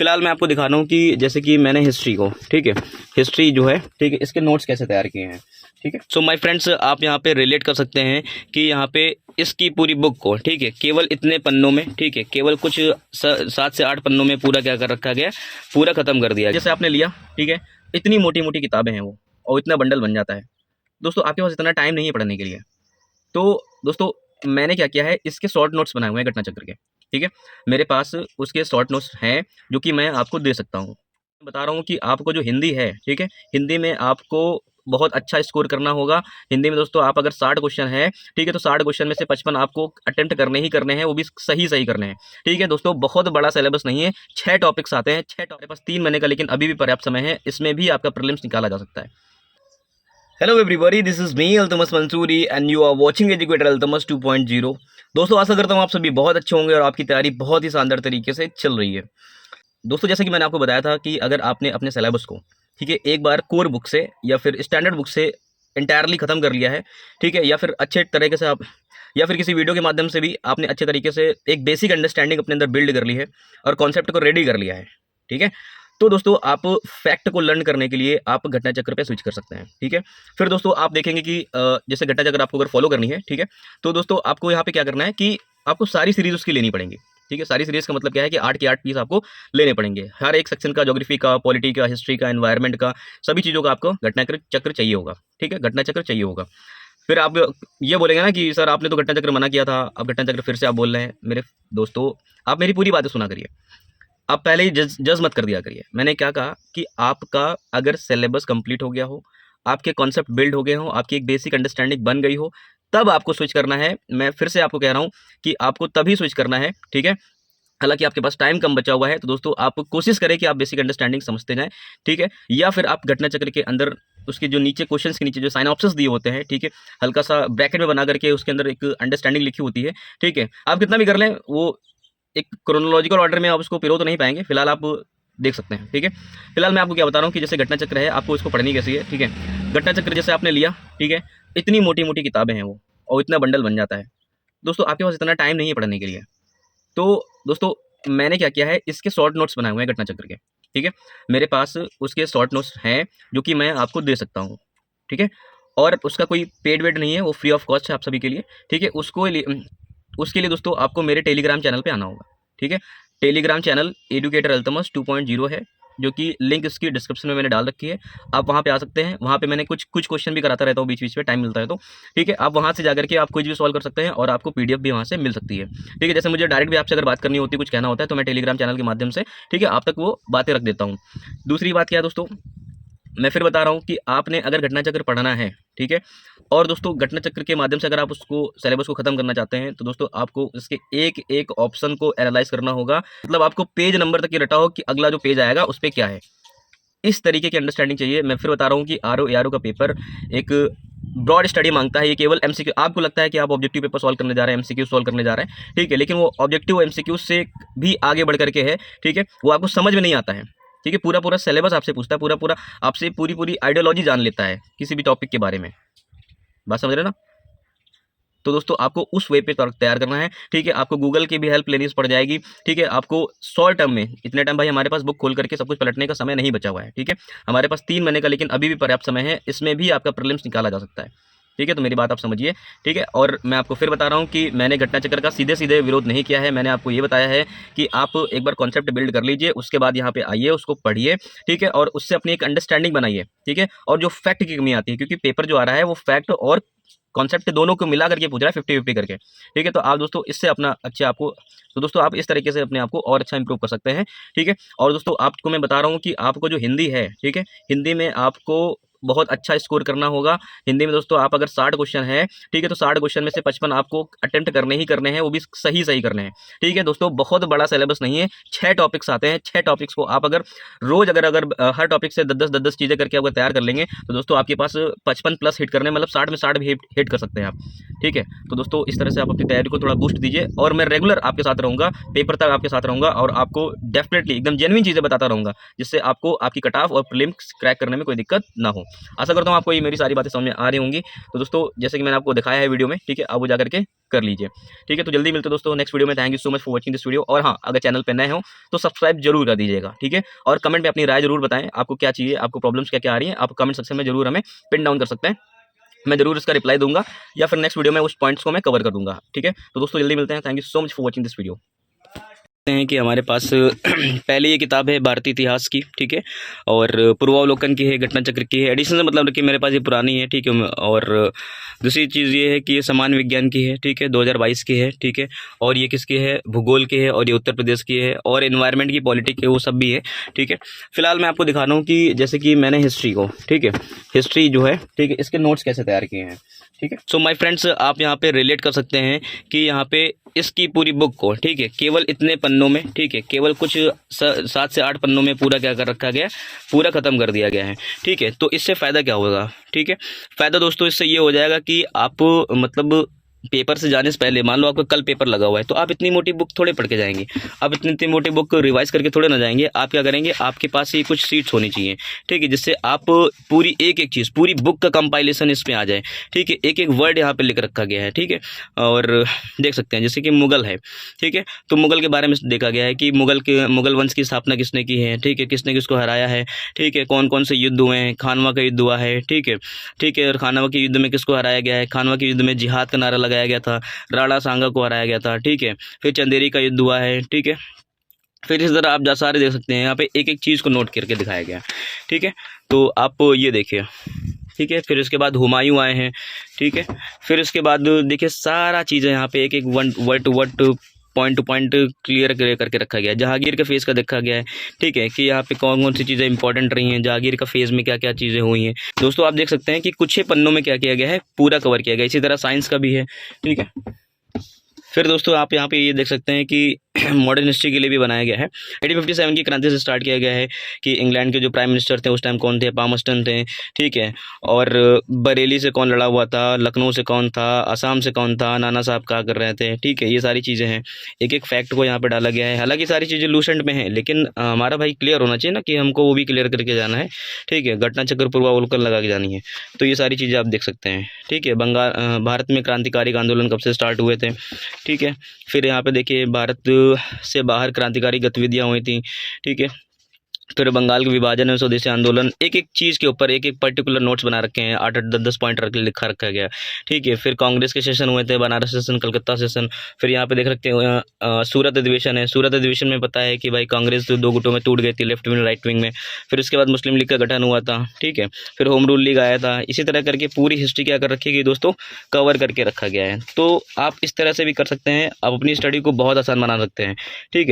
फिलहाल मैं आपको दिखा रहा हूँ कि जैसे कि मैंने हिस्ट्री को, ठीक है, हिस्ट्री जो है, ठीक है, इसके नोट्स कैसे तैयार किए हैं, ठीक है। सो माय फ्रेंड्स, आप यहाँ पे रिलेट कर सकते हैं कि यहाँ पे इसकी पूरी बुक को, ठीक है, केवल इतने पन्नों में, ठीक है, केवल कुछ 7 से 8 पन्नों में पूरा क्या कर रखा गया, पूरा खत्म कर दिया। जैसे आपने लिया, ठीक है, इतनी मोटी मोटी किताबें हैं वो, और इतना बंडल बन जाता है। दोस्तों आपके पास इतना टाइम नहीं है पढ़ने के लिए, तो दोस्तों मैंने क्या किया है, इसके शॉर्ट नोट्स बनाए हुए हैं घटना चक्र के, ठीक है। मेरे पास उसके शॉर्ट नोट्स हैं जो कि मैं आपको दे सकता हूँ। बता रहा हूँ कि आपको जो हिंदी है, ठीक है, हिंदी में आपको बहुत अच्छा स्कोर करना होगा। हिंदी में दोस्तों आप अगर 60 क्वेश्चन है, ठीक है, तो 60 क्वेश्चन में से 55 आपको अटेम्प्ट करने ही करने हैं, वो भी सही सही करने हैं, ठीक है। दोस्तों बहुत बड़ा सिलेबस नहीं है, 6 टॉपिक्स आते हैं, 6 टॉपिक पास 3 महीने का, लेकिन अभी भी पर्याप्त समय है, इसमें भी आपका प्रीलिम्स निकाला जा सकता है। Hello everybody, this is me Altamas Mansuri and you are watching educator Altamas 2.0। दोस्तों आशा करता हूँ आप सभी बहुत अच्छे होंगे और आपकी तैयारी बहुत ही शानदार तरीके से चल रही है। दोस्तों जैसे कि मैंने आपको बताया था कि अगर आपने अपने सिलेबस को, ठीक है, एक बार कोर बुक से या फिर स्टैंडर्ड बुक से इंटायरली ख़त्म कर लिया है, ठीक है, या फिर अच्छे तरीके से आप, या फिर किसी वीडियो के माध्यम से भी आपने अच्छे तरीके से एक बेसिक अंडरस्टैंडिंग अपने अंदर बिल्ड कर ली है और कॉन्सेप्ट को रेडी कर लिया है, ठीक है, तो दोस्तों आप फैक्ट को लर्न करने के लिए आप घटना चक्र पे स्विच कर सकते हैं, ठीक है। फिर दोस्तों आप देखेंगे कि जैसे घटना चक्र आपको अगर फॉलो करनी है, ठीक है, तो दोस्तों आपको यहाँ पे क्या करना है कि आपको सारी सीरीज उसकी लेनी पड़ेंगी, ठीक है। सारी सीरीज का मतलब क्या है कि 8 के 8 पीस आपको लेने पड़ेंगे, हर एक सेक्शन का, ज्योग्राफी का, पॉलिटी का, हिस्ट्री का, एनवायरनमेंट का, सभी चीज़ों का आपको घटना चक्र चाहिए होगा, ठीक है, घटना चक्र चाहिए होगा। फिर आप ये बोलेंगे ना कि सर आपने तो घटना चक्र मना किया था, अब घटना चक्र फिर से आप बोल रहे हैं। मेरे दोस्तों आप मेरी पूरी बातें सुना करिए, आप पहले ही जज मत कर दिया करिए। मैंने क्या कहा कि आपका अगर सिलेबस कंप्लीट हो गया हो, आपके कॉन्सेप्ट बिल्ड हो गए हो, आपकी एक बेसिक अंडरस्टैंडिंग बन गई हो, तब आपको स्विच करना है। मैं फिर से आपको कह रहा हूँ कि आपको तभी स्विच करना है, ठीक है। हालांकि आपके पास टाइम कम बचा हुआ है, तो दोस्तों आप कोशिश करें कि आप बेसिक अंडरस्टैंडिंग समझते जाएं, ठीक है। या फिर आप घटना चक्र के अंदर उसके जो नीचे क्वेश्चंस के नीचे जो साइनॉप्सिस दिए होते हैं, ठीक है, हल्का सा ब्रैकेट में बना करके उसके अंदर एक अंडरस्टैंडिंग लिखी होती है, ठीक है। आप कितना भी कर लें, वो एक क्रोनोलॉजिकल ऑर्डर में आप उसको पिरो तो नहीं पाएंगे, फिलहाल आप देख सकते हैं, ठीक है। फिलहाल मैं आपको क्या बता रहा हूँ कि जैसे घटना चक्र है, आपको इसको पढ़नी कैसी है, ठीक है। घटना चक्र जैसे आपने लिया, ठीक है, इतनी मोटी मोटी किताबें हैं वो, और इतना बंडल बन जाता है। दोस्तों आपके पास इतना टाइम नहीं है पढ़ने के लिए, तो दोस्तों मैंने क्या किया है, इसके शॉर्ट नोट्स बनाए हुए हैं घटना चक्र के, ठीक है। मेरे पास उसके शॉर्ट नोट्स हैं जो कि मैं आपको दे सकता हूँ, ठीक है। और उसका कोई पेड वेड नहीं है, वो फ्री ऑफ कॉस्ट है आप सभी के लिए, ठीक है। उसके लिए दोस्तों आपको मेरे टेलीग्राम चैनल पे आना होगा, ठीक है। टेलीग्राम चैनल एजुकेटर अल्तमस 2.0 है, जो कि लिंक इसकी डिस्क्रिप्शन में मैंने डाल रखी है। आप वहाँ पे आ सकते हैं, वहाँ पे मैंने कुछ क्वेश्चन भी कराता रहता हूँ बीच बीच में, टाइम मिलता है तो, ठीक है। आप वहाँ से जाकर के आप कुछ भी सॉल्व कर सकते हैं और आपको पीडीएफ भी वहाँ से मिल सकती है, ठीक है। जैसे मुझे डायरेक्ट भी आपसे अगर बात करनी होती है, कुछ कहना होता है, तो मैं टेलीग्राम चैनल के माध्यम से, ठीक है, आप तक वो बातें रख देता हूँ। दूसरी बात क्या है दोस्तों, मैं फिर बता रहा हूँ कि आपने अगर घटना चक्र पढ़ना है, ठीक है, और दोस्तों घटना चक्र के माध्यम से अगर आप उसको सिलेबस को खत्म करना चाहते हैं, तो दोस्तों आपको इसके एक एक ऑप्शन को एनालाइज करना होगा। मतलब आपको पेज नंबर तक ये रटा हो कि अगला जो पेज आएगा उस पर क्या है, इस तरीके की अंडरस्टैंडिंग चाहिए। मैं फिर बता रहा हूँ कि आरओ एआरओ का पेपर एक ब्रॉड स्टडी मांगता है, ये केवल एमसीक्यू, आपको लगता है कि आप ऑब्जेक्टिव पेपर सॉल्व करने जा रहे हैं, एमसीक्यू सॉल्व करने जा रहे हैं, ठीक है, लेकिन वो ऑब्जेक्टिव एमसीक्यू से भी आगे बढ़ करके है, ठीक है, वो आपको समझ में नहीं आता है, ठीक है। पूरा पूरा सिलेबस आपसे पूछता है, पूरा पूरा आपसे पूरी पूरी आइडियोलॉजी जान लेता है किसी भी टॉपिक के बारे में, बात समझ रहे ना। तो दोस्तों आपको उस वे पे तैयार करना है, ठीक है। आपको गूगल की भी हेल्प लेनी पड़ जाएगी, ठीक है। आपको शॉर्ट टर्म में, इतने टाइम भाई हमारे पास बुक खोल करके सब कुछ पलटने का समय नहीं बचा हुआ है, ठीक है। हमारे पास 3 महीने का लेकिन अभी भी पर्याप्त समय है, इसमें भी आपका प्रीलिम्स निकाला जा सकता है, ठीक है। तो मेरी बात आप समझिए, ठीक है। और मैं आपको फिर बता रहा हूँ कि मैंने घटना चक्र का सीधे सीधे विरोध नहीं किया है। मैंने आपको ये बताया है कि आप एक बार कॉन्सेप्ट बिल्ड कर लीजिए, उसके बाद यहाँ पे आइए, उसको पढ़िए, ठीक है, और उससे अपनी एक अंडरस्टैंडिंग बनाइए, ठीक है। और जो फैक्ट की कमी आती है, क्योंकि पेपर जो आ रहा है वो फैक्ट और कॉन्सेप्ट दोनों को मिला करके पूछ रहा है, 50-50 करके, ठीक है। तो आप दोस्तों इससे अपना अच्छे आपको, तो दोस्तों आप इस तरीके से अपने आप को और अच्छा इंप्रूव कर सकते हैं, ठीक है। और दोस्तों आपको मैं बता रहा हूँ कि आपको जो हिंदी है, ठीक है, हिंदी में आपको बहुत अच्छा स्कोर करना होगा। हिंदी में दोस्तों आप अगर 60 क्वेश्चन है, ठीक है, तो 60 क्वेश्चन में से 55 आपको अटेम्प्ट करने ही करने हैं, वो भी सही सही करने हैं, ठीक है। दोस्तों बहुत बड़ा सिलेबस नहीं है, 6 टॉपिक्स आते हैं, 6 टॉपिक्स को आप अगर रोज अगर हर टॉपिक से 10-10 चीज़ें करके अगर तैयार कर लेंगे, तो दोस्तों आपके पास 55 प्लस हिट करने, मतलब 60 में 60 भी हिट कर सकते हैं आप, ठीक है। तो दोस्तों इस तरह से आप अपनी तैयारी को थोड़ा बूस्ट दीजिए, और मैं रेगुलर आपके साथ रहूँगा, पेपर तक आपके साथ रहूँगा, और आपको डेफिनेटली एकदम जेन्युइन चीज़ें बताता रहूँगा, जिससे आपको आपकी कट ऑफ और प्रीलिम्स क्रैक करने में कोई दिक्कत ना हो। आशा करता हूँ आपको ये मेरी सारी बातें समझ में आ रही होंगी। तो दोस्तों जैसे कि मैंने आपको दिखाया है वीडियो में, ठीक है, आप वो जा करके कर लीजिए। ठीक है, तो जल्दी मिलते हैं दोस्तों नेक्स्ट वीडियो में। Thank you so much for watching this video. और हाँ, अगर चैनल पे नए हो तो सब्सक्राइब जरूर कर दीजिएगा। ठीक है, और कमेंट में अपनी राय जरूर बताएं, आपको क्या चाहिए, आपको प्रॉब्लम्स क्या क्या आ रही है, आप कमेंट सेक्शन में जरूर हमें पिन डाउन कर सकते हैं। मैं जरूर इसका रिप्लाई दूंगा या फिर नेक्स्ट वीडियो में उस पॉइंट्स को मैं कवर कर दूंगा। ठीक है, तो दोस्तों जल्दी मिलते हैं। Thank you so much for watching this video. हैं कि हमारे पास पहले ये किताब है भारतीय इतिहास की, ठीक है, और पूर्वावलोकन की है, घटना चक्र की है। एडिशन से मतलब कि मेरे पास ये पुरानी है, ठीक है। और दूसरी चीज़ ये है कि ये सामान्य विज्ञान की है, ठीक है, 2022 की है, ठीक है। और ये किसकी है, भूगोल की है, और ये उत्तर प्रदेश की है, और एनवायरनमेंट की पॉलिटिक है, वो सब भी है। ठीक है, फिलहाल मैं आपको दिखा रहा हूँ कि जैसे कि मैंने हिस्ट्री को, ठीक है, हिस्ट्री जो है, ठीक है, इसके नोट्स कैसे तैयार किए हैं। ठीक है, सो माय फ्रेंड्स, आप यहाँ पे रिलेट कर सकते हैं कि यहाँ पे इसकी पूरी बुक को, ठीक है, केवल इतने पन्नों में, ठीक है, केवल कुछ 7 से 8 पन्नों में पूरा क्या कर रखा गया है, पूरा ख़त्म कर दिया गया है। ठीक है, तो इससे फ़ायदा क्या होगा, ठीक है, फ़ायदा दोस्तों इससे ये हो जाएगा कि आप मतलब पेपर से जाने से पहले, मान लो आपका कल पेपर लगा हुआ है, तो आप इतनी मोटी बुक थोड़े पढ़ के जाएंगे, आप इतनी मोटी बुक रिवाइज करके थोड़े ना जाएंगे। आप क्या करेंगे, आपके पास ही कुछ सीट्स होनी चाहिए, ठीक है, जिससे आप पूरी एक एक चीज़, पूरी बुक का कंपाइलेशन इसमें आ जाए। ठीक है, एक एक वर्ड यहाँ पे लिख रखा गया है। ठीक है, और देख सकते हैं जैसे कि मुगल है, ठीक है, तो मुगल के बारे में देखा गया है कि मुगल वंश की स्थापना किसने की है, ठीक है, किसने किसको हराया है, ठीक है, कौन कौन से युद्ध हुए हैं, खानवा का युद्ध हुआ है, ठीक है, ठीक है, और खानवा के युद्ध में किसको हराया गया है, खानवा के युद्ध में जिहाद का नारा लगाया गया था, राणा सांगा को हराया गया था। ठीक है, फिर चंदेरी का युद्ध हुआ है। ठीक है, फिर इस तरह आप जा सारे देख सकते हैं, यहाँ पे एक एक चीज़ को नोट करके दिखाया गया। ठीक है, तो आप ये देखिए, ठीक है, फिर इसके बाद हुमायूं आए हैं। ठीक है, फिर इसके बाद देखिए सारा चीज़ें यहाँ पे एक एक word to word, point to point clear करके रखा गया है। जहांगीर के फेज़ का देखा गया है, ठीक है, कि यहाँ पे कौन कौन सी चीज़ें इंपॉर्टेंट रही हैं, जहांगीर का फेज़ में क्या क्या चीज़ें हुई हैं। दोस्तों आप देख सकते हैं कि कुछ ही पन्नों में क्या किया गया है, पूरा कवर किया गया। इसी तरह साइंस का भी है। ठीक है, फिर दोस्तों आप यहाँ पे ये देख सकते हैं कि मॉडर्न हिस्ट्री के लिए भी बनाया गया है। 1857 की क्रांति से स्टार्ट किया गया है कि इंग्लैंड के जो प्राइम मिनिस्टर थे उस टाइम कौन थे, पामस्टन थे। ठीक है, और बरेली से कौन लड़ा हुआ था, लखनऊ से कौन था, असम से कौन था, नाना साहब क्या कर रहे थे। ठीक है, ये सारी चीज़ें हैं, एक एक फैक्ट को यहाँ पे डाला गया है। हालांकि सारी चीज़ें लूसेंट में हैं, लेकिन हमारा भाई क्लियर होना चाहिए ना कि हमको वो भी क्लियर करके जाना है। ठीक है, घटना चक्र पूर्वावलोकन लगा के जानी है। तो ये सारी चीज़ें आप देख सकते हैं। ठीक है, भारत में क्रांतिकारी आंदोलन कब से स्टार्ट हुए थे। ठीक है, फिर यहाँ पे देखिए भारत से बाहर क्रांतिकारी गतिविधियाँ हुई थी। ठीक है, फिर बंगाल के विभाजन और स्वदेशी आंदोलन, एक एक चीज़ के ऊपर एक एक पर्टिकुलर नोट्स बना रखे हैं, 8-8 10-10 पॉइंट लिखा रखा गया। ठीक है, फिर कांग्रेस के सेशन हुए थे, बनारस सेशन, कलकत्ता सेशन। फिर यहाँ पे देख रखते हैं सूरत अधिवेशन है। सूरत अधिवेशन में पता है कि भाई कांग्रेस 2 गुटों में टूट गई थी, लेफ्ट विंग राइट विंग में। फिर उसके बाद मुस्लिम लीग का गठन हुआ था। ठीक है, फिर होम रूल लीग आया था। इसी तरह करके पूरी हिस्ट्री क्या कर रखी गई दोस्तों, कवर करके रखा गया है। तो आप इस तरह से भी कर सकते हैं, आप अपनी स्टडी को बहुत आसान बना सकते हैं। ठीक है।